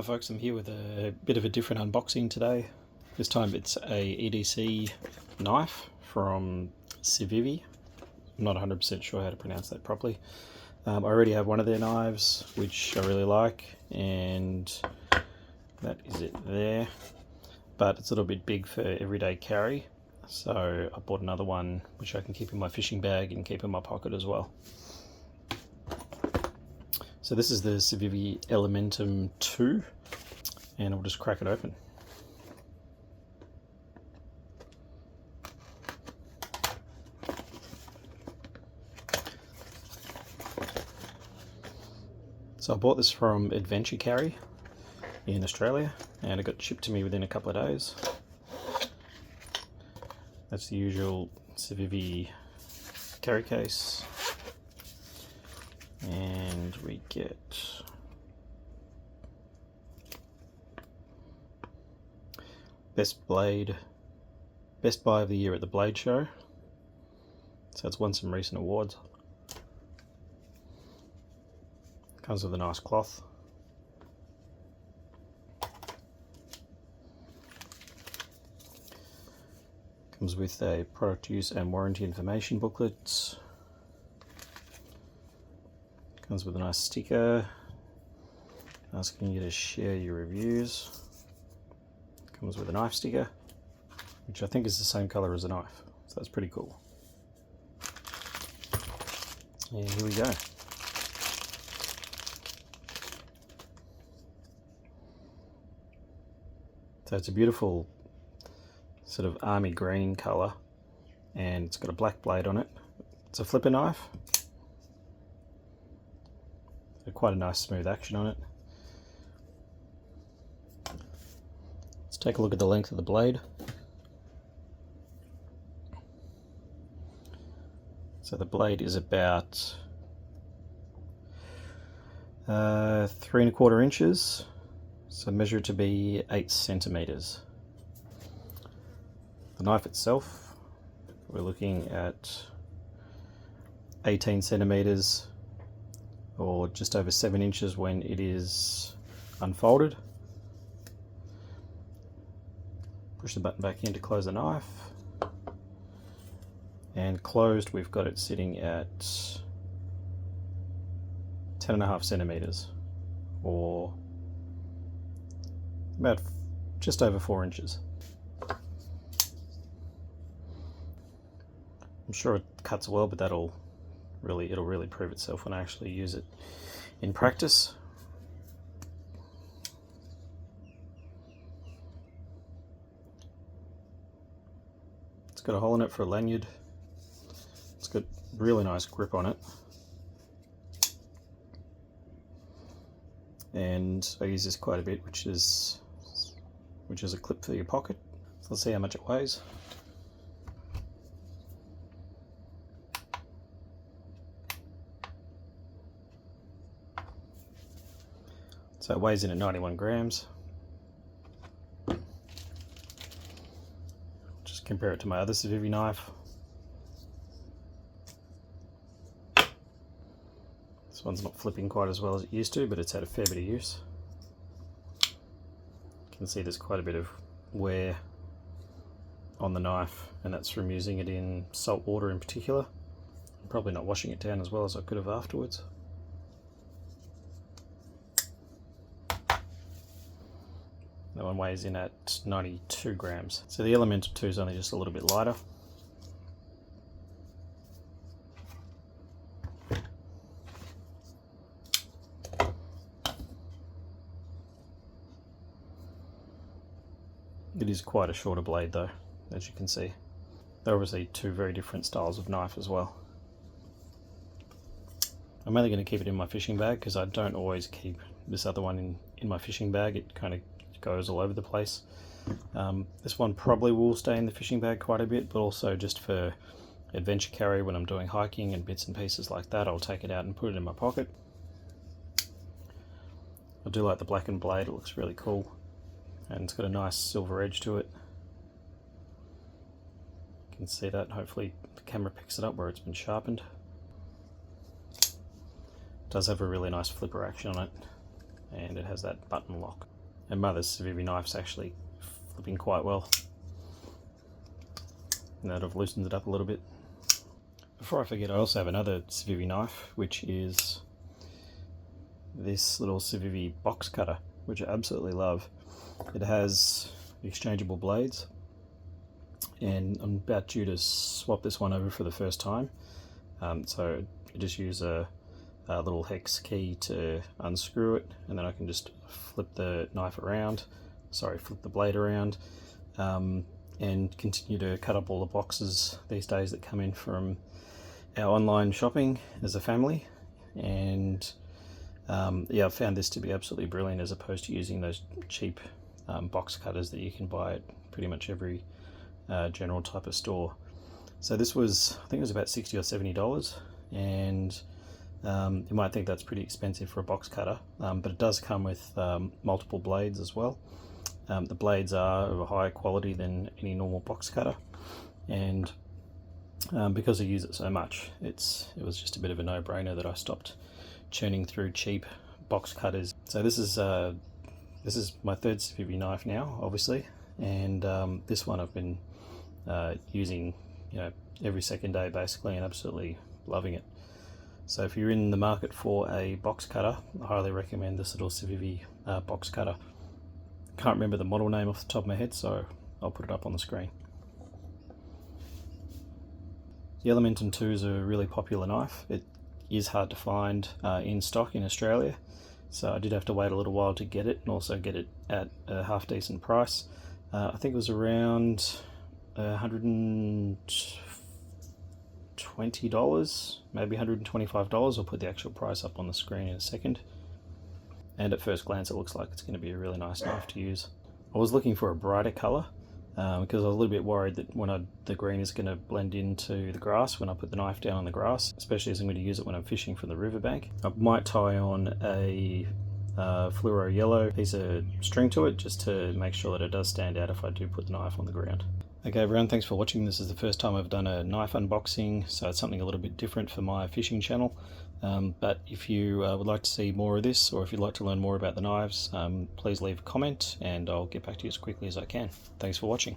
Hi folks, I'm here with a bit of a different unboxing today. This time it's a EDC knife from Civivi. I'm not 100% sure how to pronounce that properly. I already have one of their knives, which I really like, and that is it there. But it's a little bit big for everyday carry, so I bought another one which I can keep in my fishing bag and keep in my pocket as well. So this is the Civivi Elementum II, and I'll just crack it open. So I bought this from Adventure Carry in Australia, and it got shipped to me within a couple of days. That's the usual Civivi carry case. And we get Best Buy of the Year at the Blade Show. So it's won some recent awards. Comes with a nice cloth. Comes with a product use and warranty information booklet. Comes with a nice sticker asking you to share your reviews. Comes with a knife sticker, which I think is the same color as the knife, so that's pretty cool. And here we go. So it's a beautiful sort of army green color, and it's got a black blade on it. It's a flipper knife. Quite a nice smooth action on it. Let's take a look at the length of the blade. So the blade is about 3¼ inches, so measure it to be 8 centimeters. The knife itself, we're looking at 18 centimeters, or just over 7 inches when it is unfolded. Push the button back in to close the knife, and closed we've got it sitting at 10.5 centimeters, or about just over 4 inches. I'm sure it cuts well, but it'll really prove itself when I actually use it in practice. It's got a hole in it for a lanyard. It's got really nice grip on it, and I use this quite a bit, which is a clip for your pocket. So let's see how much it weighs. So it weighs in at 91 grams. Just compare it to my other Civivi knife. This one's not flipping quite as well as it used to, but it's had a fair bit of use. You can see there's quite a bit of wear on the knife, and that's from using it in salt water in particular. I'm probably not washing it down as well as I could have afterwards. That one weighs in at 92 grams. So the Elementum II is only just a little bit lighter. It is quite a shorter blade though, as you can see. They're obviously two very different styles of knife as well. I'm only going to keep it in my fishing bag because I don't always keep this other one in my fishing bag. It kind of goes all over the place. This one probably will stay in the fishing bag quite a bit, but also just for adventure carry when I'm doing hiking and bits and pieces like that, I'll take it out and put it in my pocket. I do like the blackened blade, it looks really cool, and it's got a nice silver edge to it. You can see that, hopefully the camera picks it up where it's been sharpened. It does have a really nice flipper action on it. and it has that button lock. And Mother's Civivi knife's actually flipping quite well. Now that I've loosened it up a little bit. Before I forget, I also have another Civivi knife, which is this little Civivi box cutter, which I absolutely love. It has exchangeable blades, and I'm about due to swap this one over for the first time. So I just use a little hex key to unscrew it, and then I can just flip the blade around, and continue to cut up all the boxes these days that come in from our online shopping as a family. And yeah, I've found this to be absolutely brilliant, as opposed to using those cheap box cutters that you can buy at pretty much every general type of store. So this was, I think it was about $60 or $70, and you might think that's pretty expensive for a box cutter, but it does come with multiple blades as well. The blades are of a higher quality than any normal box cutter, and because I use it so much, it was just a bit of a no-brainer that I stopped churning through cheap box cutters. So this is my third Civivi knife now, obviously, and this one I've been using, every second day basically, and absolutely loving it. So if you're in the market for a box cutter, I highly recommend this little Civivi box cutter. Can't remember the model name off the top of my head, so I'll put it up on the screen. The Elementum II is a really popular knife. It is hard to find in stock in Australia, so I did have to wait a little while to get it, and also get it at a half decent price. I think it was around $120, maybe $125. I'll put the actual price up on the screen in a second. And at first glance it looks like it's going to be a really nice knife to use. I was looking for a brighter colour because I was a little bit worried that the green is going to blend into the grass when I put the knife down on the grass, especially as I'm going to use it when I'm fishing from the riverbank. I might tie on a fluoro yellow piece of string to it, just to make sure that it does stand out if I do put the knife on the ground. Okay everyone, thanks for watching. This is the first time I've done a knife unboxing, so it's something a little bit different for my fishing channel. But if you would like to see more of this, or if you'd like to learn more about the knives, please leave a comment and I'll get back to you as quickly as I can. Thanks for watching.